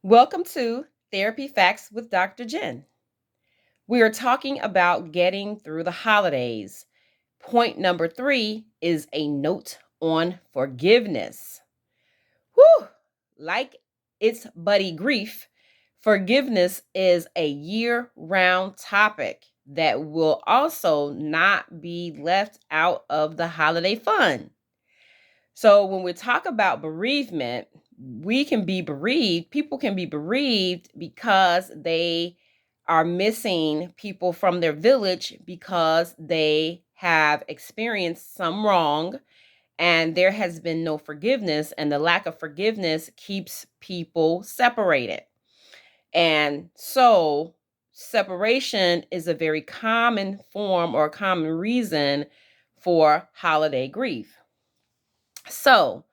Welcome to Therapy Facts with Dr. Jenn. We are talking about getting through the holidays. Point number 3 is a note on forgiveness. Whew! Like its buddy grief, forgiveness is a year-round topic that will also not be left out of the holiday fun. So when we talk about bereavement, we can be bereaved, people can be bereaved because they are missing people from their village because they have experienced some wrong and there has been no forgiveness, and the lack of forgiveness keeps people separated. And so separation is a very common form or common reason for holiday grief. So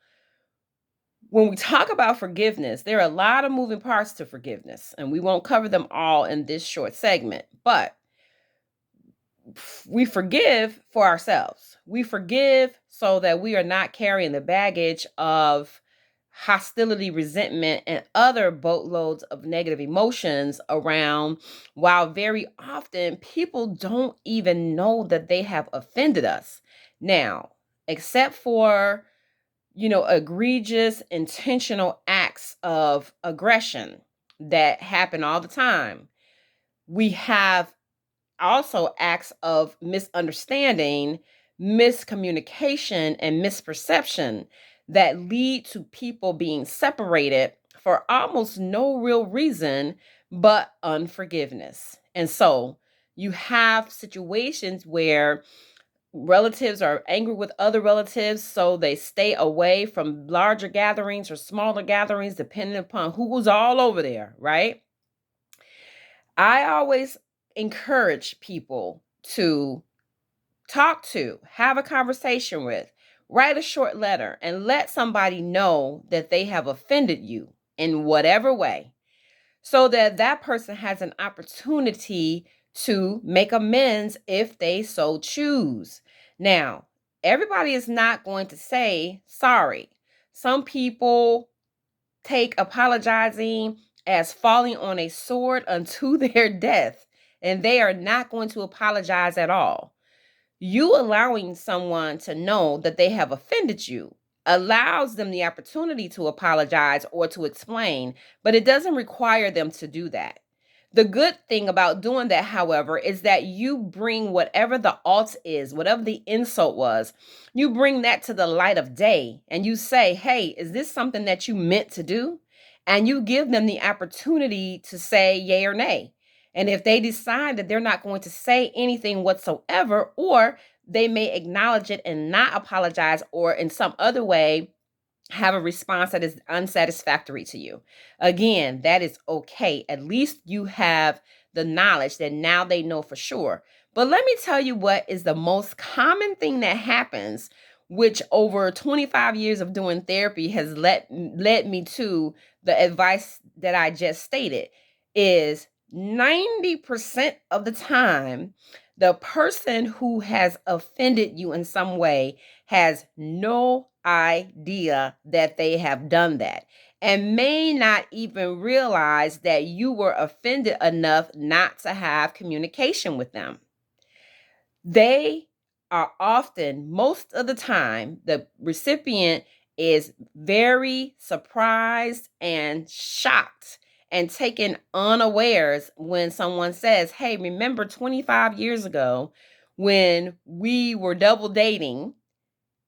when we talk about forgiveness, there are a lot of moving parts to forgiveness, and we won't cover them all in this short segment, but we forgive for ourselves. We forgive so that we are not carrying the baggage of hostility, resentment, and other boatloads of negative emotions around, while very often people don't even know that they have offended us. Now, except for egregious, intentional acts of aggression that happen all the time, we have also acts of misunderstanding, miscommunication, and misperception that lead to people being separated for almost no real reason but unforgiveness. And so you have situations where relatives are angry with other relatives, so they stay away from larger gatherings or smaller gatherings, depending upon who's all over there, right? I always encourage people to talk to, have a conversation with, write a short letter, and let somebody know that they have offended you in whatever way, so that that person has an opportunity to make amends if they so choose. Now, everybody is not going to say sorry. Some people take apologizing as falling on a sword unto their death, and they are not going to apologize at all. You allowing someone to know that they have offended you allows them the opportunity to apologize or to explain, but it doesn't require them to do that. The good thing about doing that, however, is that you bring whatever the alt is, whatever the insult was, you bring that to the light of day and you say, hey, is this something that you meant to do? And you give them the opportunity to say yay or nay. And if they decide that they're not going to say anything whatsoever, or they may acknowledge it and not apologize, or in some other way have a response that is unsatisfactory to you, again, that is okay. At least you have the knowledge that now they know for sure. But let me tell you what is the most common thing that happens, which over 25 years of doing therapy has led me to the advice that I just stated, is 90% of the time, the person who has offended you in some way has no idea that they have done that and may not even realize that you were offended enough not to have communication with them. They are often, most of the time, the recipient is very surprised and shocked and taken unawares when someone says, hey, remember 25 years ago when we were double dating,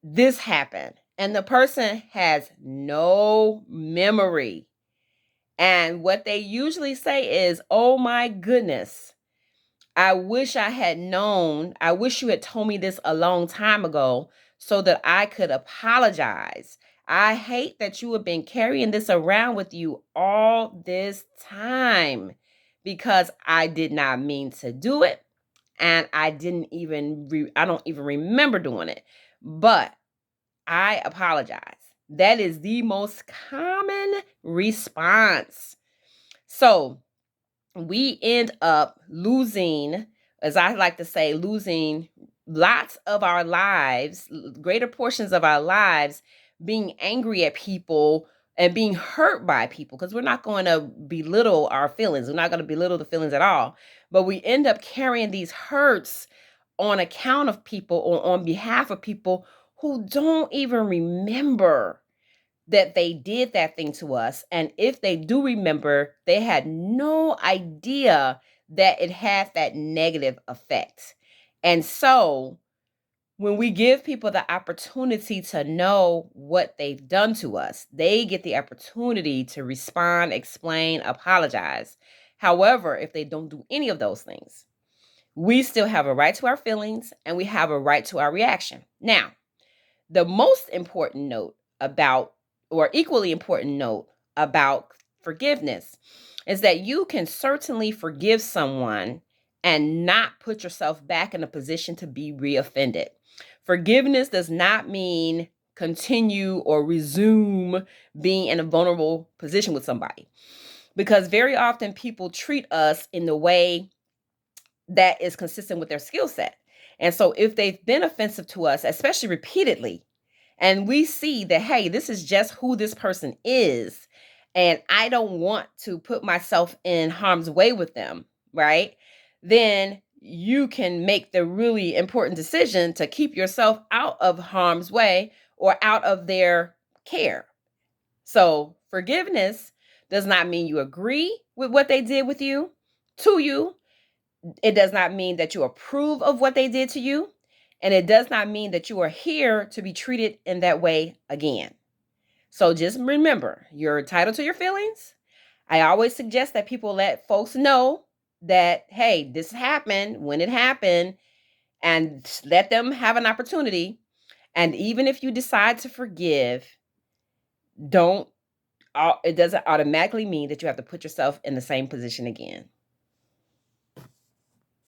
this happened. And the person has no memory. And what they usually say is, oh my goodness, I wish I had known. I wish you had told me this a long time ago so that I could apologize. I hate that you have been carrying this around with you all this time because I did not mean to do it. And I don't even remember doing it, but I apologize. That is the most common response. So we end up losing, as I like to say, losing lots of our lives, greater portions of our lives, being angry at people, and being hurt by people, because we're not going to belittle our feelings. We're not going to belittle the feelings at all. But we end up carrying these hurts on account of people or on behalf of people who don't even remember that they did that thing to us. And if they do remember, they had no idea that it had that negative effect. And so when we give people the opportunity to know what they've done to us, they get the opportunity to respond, explain, apologize. However, if they don't do any of those things, we still have a right to our feelings and we have a right to our reaction. Now, the most important note about, or equally important note about forgiveness is that you can certainly forgive someone and not put yourself back in a position to be reoffended. Forgiveness does not mean continue or resume being in a vulnerable position with somebody, because very often people treat us in the way that is consistent with their skill set. And so if they've been offensive to us, especially repeatedly, and we see that, hey, this is just who this person is, and I don't want to put myself in harm's way with them, right? Then you can make the really important decision to keep yourself out of harm's way or out of their care. So forgiveness does not mean you agree with what they did with you, to you. It does not mean that you approve of what they did to you. And it does not mean that you are here to be treated in that way again. So just remember, you're entitled to your feelings. I always suggest that people let folks know that, hey, this happened when it happened, and let them have an opportunity. And even if you decide to forgive, it doesn't automatically mean that you have to put yourself in the same position again.